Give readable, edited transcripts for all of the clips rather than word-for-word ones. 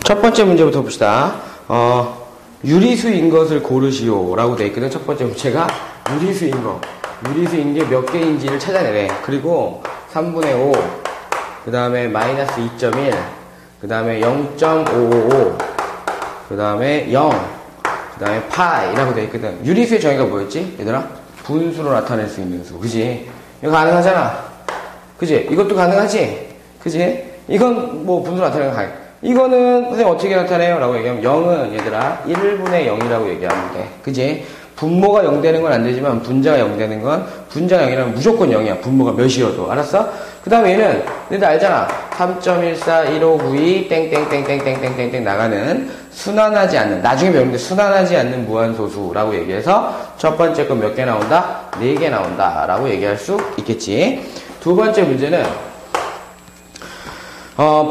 첫 번째 문제부터 봅시다. 유리수인 것을 고르시오 라고 되어 있거든. 첫 번째 문제가 유리수인 거. 유리수인 게 몇 개인지를 찾아내래. 그리고 3분의 5, 그 다음에 마이너스 2.1, 그 다음에 0.555, 그 다음에 0, 그 다음에 파이라고 되어 있거든. 유리수의 정의가 뭐였지? 얘들아? 분수로 나타낼 수 있는 수. 그지? 이거 가능하잖아. 그지? 이것도 가능하지? 그지? 이건 뭐 분수로 나타내는 거 가능. 이거는 선생님 어떻게 나타내요? 라고 얘기하면 0은 얘들아 1분의 0이라고 얘기하면 돼. 그지? 분모가 0 되는 건 안 되지만 분자가 0 되는 건 분자가 0이라면 무조건 0이야. 분모가 몇이어도. 알았어? 그 다음에 얘는 너희들 알잖아. 3.141592 땡땡땡땡땡땡땡 나가는 순환하지 않는, 나중에 배우는데 순환하지 않는 무한소수라고 얘기해서 첫 번째 건 몇 개 나온다? 4개 나온다 라고 얘기할 수 있겠지. 두 번째 문제는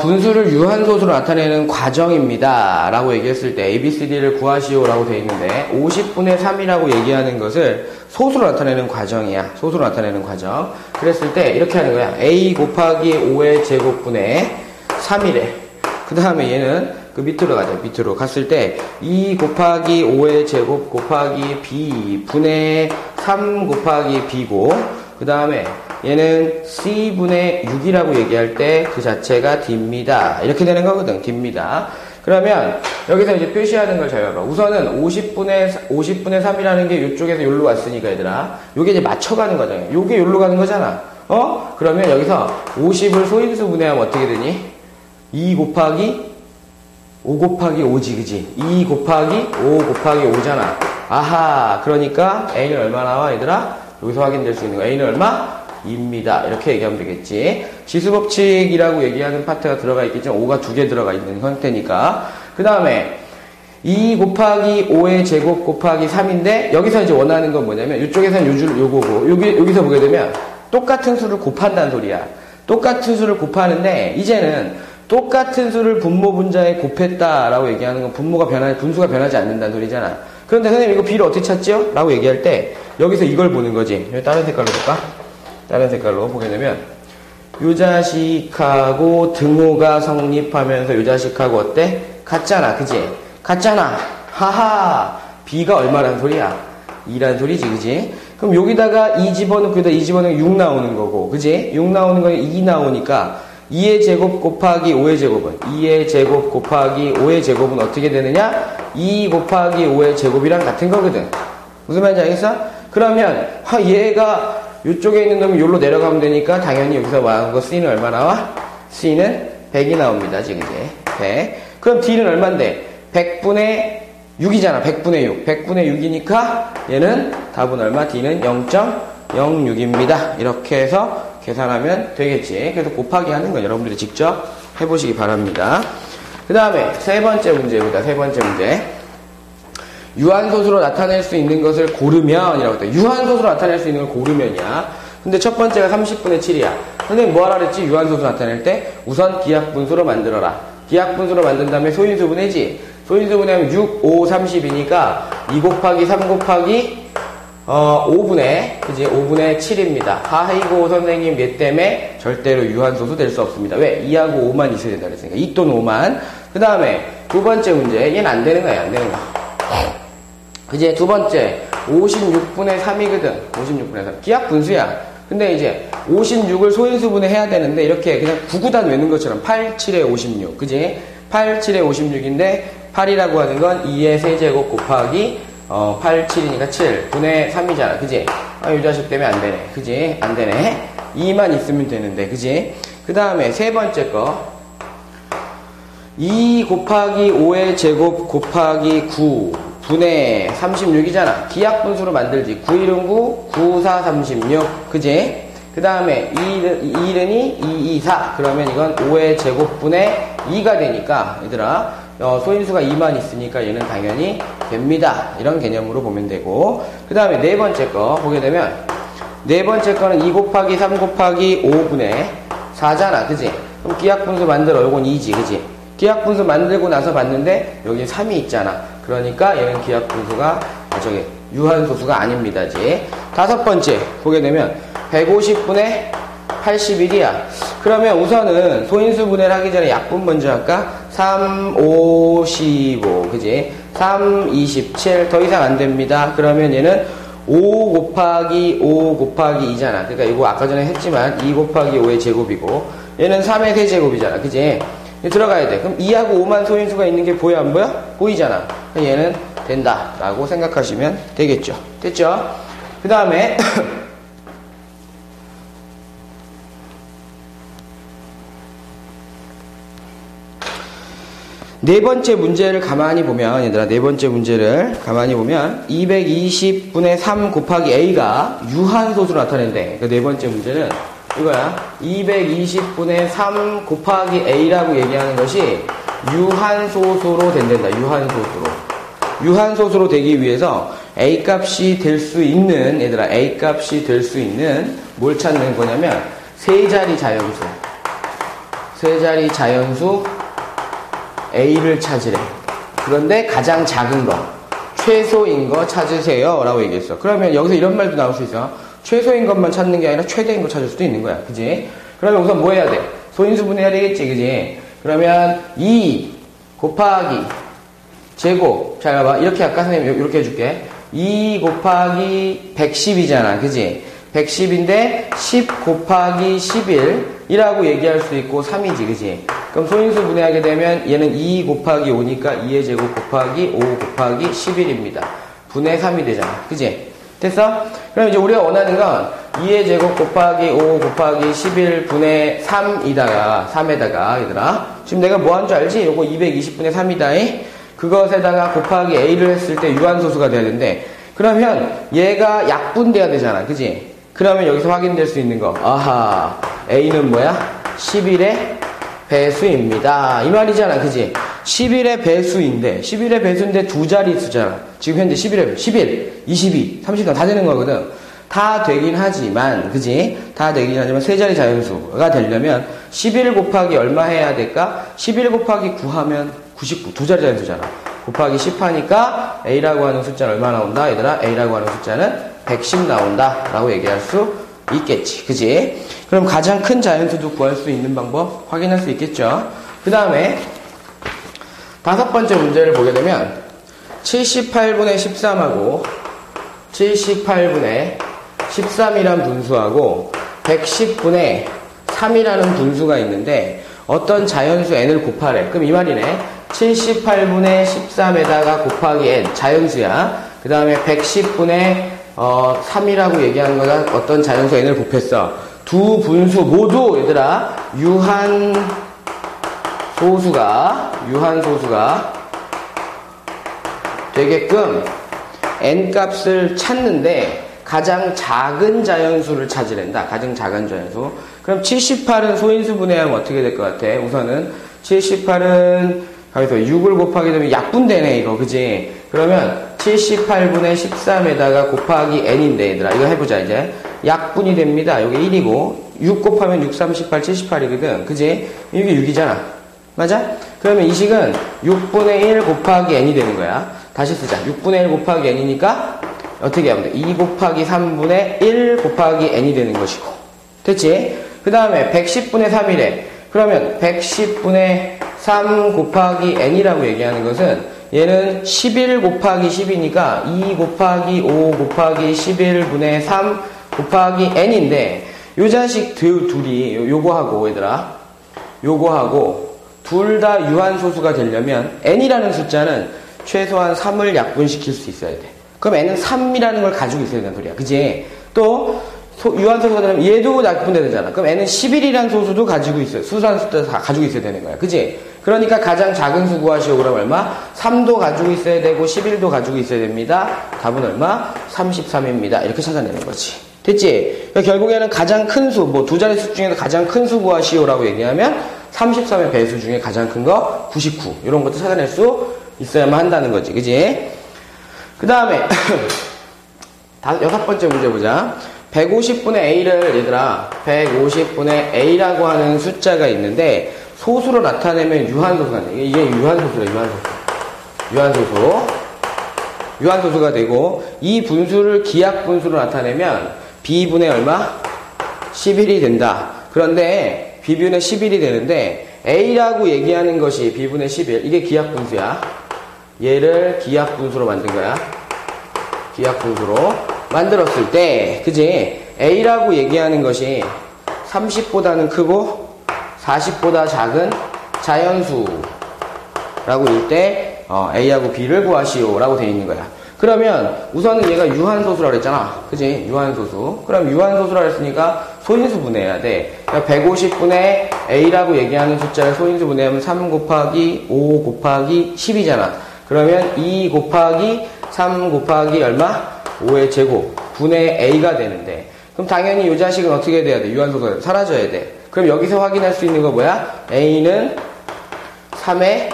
분수를 유한소수로 나타내는 과정입니다 라고 얘기했을 때 ABCD를 구하시오 라고 되어 있는데 50분의 3이라고 얘기하는 것을 소수로 나타내는 과정이야. 소수로 나타내는 과정. 그랬을 때 이렇게 하는 거야. A 곱하기 5의 제곱분의 3이래. 그 다음에 얘는 그 밑으로 가자. 밑으로 갔을 때 2 곱하기 5의 제곱 곱하기 B 분의 3 곱하기 B고, 그 다음에 얘는 C분의 6이라고 얘기할 때 그 자체가 D입니다. 이렇게 되는 거거든. D입니다. 그러면 여기서 이제 표시하는 걸 잘 봐봐. 우선은 50분의 3이라는 게 이쪽에서 여기로 왔으니까 얘들아. 요게 이제 맞춰가는 거잖아. 요게 여기로 가는 거잖아. 그러면 여기서 50을 소인수 분해하면 어떻게 되니? 2 곱하기 5 곱하기 5지, 그지? 2 곱하기 5 곱하기 5잖아. 아하. 그러니까 A는 얼마 나와, 얘들아? 여기서 확인될 수 있는 거. A는 얼마? 2입니다. 이렇게 얘기하면 되겠지. 지수법칙이라고 얘기하는 파트가 들어가 있겠지만 5가 2개 들어가 있는 형태니까. 그 다음에 2 곱하기 5의 제곱 곱하기 3인데 여기서 이제 원하는 건 뭐냐면 이쪽에서는 요거고 여기서 보게 되면 똑같은 수를 곱한다는 소리야. 똑같은 수를 곱하는데 이제는 똑같은 수를 분모 분자에 곱했다라고 얘기하는 건 분수가 변하지 않는다는 소리잖아. 그런데 선생님 이거 B를 어떻게 찾지요? 라고 얘기할 때 여기서 이걸 보는 거지. 다른 색깔로 볼까? 다른 색깔로 보게 되면 요 자식하고 등호가 성립하면서 요 자식하고 어때? 같잖아. 그지? 같잖아. 하하. B가 얼마란 소리야? 2란 소리지. 그지? 그럼 여기다가 2 집어넣고 여기다 2 집어넣으면 6 나오는 거고. 그지? 6 나오는 거에 2 나오니까 2의 제곱 곱하기 5의 제곱은 2의 제곱 곱하기 5의 제곱은 어떻게 되느냐? 2 곱하기 5의 제곱이랑 같은 거거든. 무슨 말인지 알겠어? 그러면 얘가 이쪽에 있는 놈이 여기로 내려가면 되니까 당연히 여기서 말한 거 C는 얼마 나와? C는 100이 나옵니다. 지금 이제 100. 그럼 D는 얼만데? 100분의 6이잖아. 100분의 6. 100분의 6이니까 얘는 답은 얼마? D는 0.06입니다. 이렇게 해서 계산하면 되겠지. 그래서 곱하기 하는 건 여러분들이 직접 해보시기 바랍니다. 그 다음에 세 번째 문제입니다. 세 번째 문제. 유한소수로 나타낼 수 있는 것을 고르면 이라고 했다. 유한소수로 나타낼 수 있는 걸 고르면이야. 근데 첫 번째가 30분의 7이야. 선생님 뭐 하라 그랬지? 유한소수 나타낼 때 우선 기하분수로 만들어라. 기하분수로 만든 다음에 소인수분해지. 소인수분해하면 6, 5, 30이니까 2 곱하기 3 곱하기 5분의, 그지? 5분의 7입니다. 아이고, 선생님, 얘 때문에 절대로 유한소수 될 수 없습니다. 왜? 2하고 5만 있어야 된다 그랬으니까. 2 또는 5만. 그 다음에 두 번째 문제. 얘는 안 되는 거야, 안 되는 거야. 그지? 두 번째. 56분의 3이거든. 56분의 3. 기하 분수야. 근데 이제 56을 소인수분해 해야 되는데 이렇게 그냥 구구단 외는 것처럼 8, 7에 56. 그지? 8, 7에 56인데 8이라고 하는 건 2의 세제곱 곱하기 8, 7이니까 7 분의 3이잖아. 그지? 이 자식 때문에 안 되네. 그지? 안 되네. 2만 있으면 되는데. 그지? 그 다음에 세 번째 거. 2 곱하기 5의 제곱 곱하기 9 분의 36이잖아. 기하분수로 만들지. 9, 1은 9, 9, 4, 36. 그지? 그 다음에 2, 2, 4. 그러면 이건 5의 제곱분의 2가 되니까, 얘들아, 소인수가 2만 있으니까 얘는 당연히 됩니다. 이런 개념으로 보면 되고. 그 다음에 네 번째 거 보게 되면, 네 번째 거는 2 곱하기 3 곱하기 5분의 4잖아. 그지? 그럼 기하분수 만들어. 요건 2지. 그지? 기하분수 만들고 나서 봤는데, 여기 3이 있잖아. 그러니까 얘는 기하분수가, 유한소수가 아닙니다. 다섯 번째 보게 되면 150분의 81이야. 그러면 우선은 소인수 분해를 하기 전에 약분 먼저 할까? 3, 5, 15. 그지? 3, 27. 더 이상 안 됩니다. 그러면 얘는 5 곱하기 5 곱하기 2잖아. 그러니까 이거 아까 전에 했지만 2 곱하기 5의 제곱이고 얘는 3의 세제곱이잖아. 그지? 들어가야 돼. 그럼 2하고 5만 소인수가 있는 게 보여 안 보여? 보이잖아. 얘는 된다 라고 생각하시면 되겠죠. 됐죠? 그 다음에 네 번째 문제를 가만히 보면, 얘들아, 네 번째 문제를 가만히 보면, 220분의 3 곱하기 a가 유한소수로 나타낸대. 그 네 번째 문제는 이거야. 220분의 3 곱하기 a라고 얘기하는 것이 유한소수로 된단다. 유한소수로. 유한소수로 되기 위해서 a 값이 될 수 있는, 얘들아, a 값이 될 수 있는 뭘 찾는 거냐면, 세 자리 자연수. 세 자리 자연수 A를 찾으래. 그런데 가장 작은 거, 최소인 거 찾으세요 라고 얘기했어. 그러면 여기서 이런 말도 나올 수 있어. 최소인 것만 찾는 게 아니라 최대인 거 찾을 수도 있는 거야. 그지? 그러면 우선 뭐 해야 돼? 소인수 분해해야 되겠지. 그지? 그러면 2 곱하기 제곱. 잘 봐봐. 이렇게 할까? 선생님 이렇게 해줄게. 2 곱하기 110이잖아. 그지? 110인데 10 곱하기 11이라고 얘기할 수 있고 3이지. 그지? 그럼 소인수 분해하게 되면 얘는 2 곱하기 5니까 2의 제곱 곱하기 5 곱하기 11입니다. 분해 3이 되잖아. 그지? 됐어? 그럼 이제 우리가 원하는 건 2의 제곱 곱하기 5 곱하기 11 분해 3에다가 얘들아 지금 내가 뭐 한 줄 알지? 요거 220분의 3이다. 그것에다가 곱하기 a를 했을 때 유한소수가 돼야 되는데 그러면 얘가 약분돼야 되잖아. 그지? 그러면 여기서 확인될 수 있는 거 아하 a는 뭐야? 11의 배수입니다. 이 말이잖아. 그지? 11의 배수인데 11의 배수인데 두 자리 수잖아. 지금 현재 11의 11, 22, 30도 다 되는 거거든. 다 되긴 하지만 그지? 다 되긴 하지만 세 자리 자연수가 되려면 11 곱하기 얼마 해야 될까? 11 곱하기 9 하면 99. 두 자리 자연수잖아. 곱하기 10 하니까 A라고 하는 숫자는 얼마 나온다? 얘들아 A라고 하는 숫자는 110 나온다 라고 얘기할 수 있겠지. 그지? 그럼 가장 큰 자연수도 구할 수 있는 방법 확인할 수 있겠죠. 그 다음에 다섯 번째 문제를 보게 되면 78분의 13하고 78분의 13이란 분수하고 110분의 3이라는 분수가 있는데 어떤 자연수 n을 곱하래. 그럼 이 말이네. 78분의 13에다가 곱하기 n 자연수야. 그 다음에 110분의 3이라고 얘기하는 거가 어떤 자연수 n을 곱했어. 두 분수 모두 얘들아 유한소수가 되게끔 n 값을 찾는데 가장 작은 자연수를 찾으랜다. 가장 작은 자연수. 그럼 78은 소인수 분해하면 어떻게 될 것 같아? 우선은 78은 여기서 6을 곱하게 되면 약분되네 이거. 그지? 그러면 78분의 13에다가 곱하기 n인데 얘들아 이거 해보자. 이제 약분이 됩니다. 여기 1이고 6 곱하면 6, 38, 78이거든. 그지? 이게 6이잖아. 맞아? 그러면 이 식은 6분의 1 곱하기 n이 되는 거야. 다시 쓰자. 6분의 1 곱하기 n이니까 어떻게 하면 돼? 2 곱하기 3분의 1 곱하기 n이 되는 것이고. 됐지? 그 다음에 110분의 3이래. 그러면 110분의 3 곱하기 n이라고 얘기하는 것은 얘는 11 곱하기 10이니까 2 곱하기 5 곱하기 11분의 3 곱하기 n인데 요 자식 둘이 요거하고 얘들아 요거하고 둘 다 유한소수가 되려면 n이라는 숫자는 최소한 3을 약분시킬 수 있어야 돼. 그럼 n은 3이라는 걸 가지고 있어야 된다는 소리야. 그지? 또 유한소수가 되려면 얘도 약분돼야 되잖아. 그럼 n은 11이라는 소수도 가지고 있어요. 수소한 숫자 다 가지고 있어야 되는 거야. 그지? 그러니까 가장 작은 수 구하시오. 그럼 얼마? 3도 가지고 있어야 되고 11도 가지고 있어야 됩니다. 답은 얼마? 33입니다. 이렇게 찾아내는 거지. 됐지? 그러니까 결국에는 가장 큰 수, 뭐 두 자리 수 중에서 가장 큰 수 구하시오라고 얘기하면 33의 배수 중에 가장 큰 거 99. 이런 것도 찾아낼 수 있어야만 한다는 거지. 그지? 그 다음에 여섯 번째 문제 보자. 150분의 a를 얘들아 150분의 a라고 하는 숫자가 있는데 소수로 나타내면 유한소수가 돼. 이게 유한소수야. 유한소수가 되고 이 분수를 기하분수로 나타내면 b분의 얼마? 11이 된다. 그런데 B분의 11이 되는데 A라고 얘기하는 것이 B분의 11. 이게 기하분수야. 얘를 기하분수로 만든 거야. 기하분수로 만들었을 때, 그지? A라고 얘기하는 것이 30보다는 크고 40보다 작은 자연수라고 일 때 A하고 B를 구하시오 라고 되어 있는 거야. 그러면 우선은 얘가 유한소수라고 그랬잖아. 그지? 유한소수. 그럼 유한소수라고 했으니까 소인수 분해해야 돼. 그러니까 150분의 A라고 얘기하는 숫자를 소인수 분해하면 3 곱하기 5 곱하기 10이잖아. 그러면 2 곱하기 3 곱하기 얼마? 5의 제곱 분의 A가 되는데, 그럼 당연히 이 자식은 어떻게 돼야 돼? 유한소수가 사라져야 돼. 그럼 여기서 확인할 수 있는 거 뭐야? A는 3의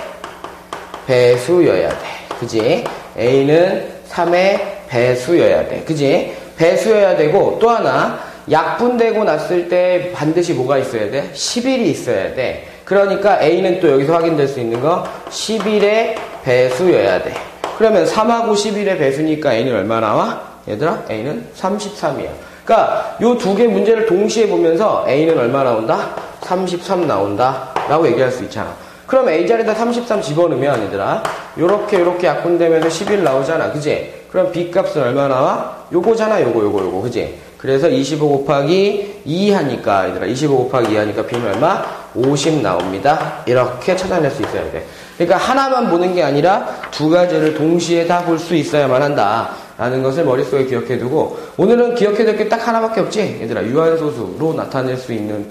배수여야 돼. 그지? A는 3의 배수여야 돼. 그지? 배수여야 되고, 또 하나, 약분되고 났을 때 반드시 뭐가 있어야 돼? 11이 있어야 돼. 그러니까 A는 또 여기서 확인될 수 있는 거 11의 배수여야 돼. 그러면 3하고 11의 배수니까 A는 얼마 나와? 얘들아, A는 33이야. 그러니까 요 두 개 문제를 동시에 보면서 A는 얼마 나온다? 33 나온다 라고 얘기할 수 있잖아. 그럼 A 자리에다 33 집어넣으면 얘들아, 요렇게 약분되면서 11 나오잖아. 그지? 그럼 B 값은 얼마 나와? 요거잖아. 요거. 그지? 그래서 25 곱하기 2 하니까, 얘들아, 25 곱하기 2 하니까 B는 얼마? 50 나옵니다. 이렇게 찾아낼 수 있어야 돼. 그러니까 하나만 보는 게 아니라 두 가지를 동시에 다 볼 수 있어야만 한다 라는 것을 머릿속에 기억해두고, 오늘은 기억해둘 게 딱 하나밖에 없지. 얘들아, 유한소수로 나타낼 수 있는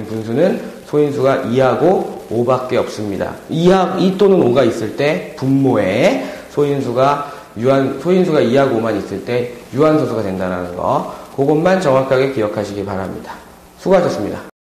분수는 소인수가 2하고 5밖에 없습니다. 2 또는 5가 있을 때 분모에 소인수가 2하고 5만 있을 때 유한소수가 된다는 거, 그것만 정확하게 기억하시기 바랍니다. 수고하셨습니다.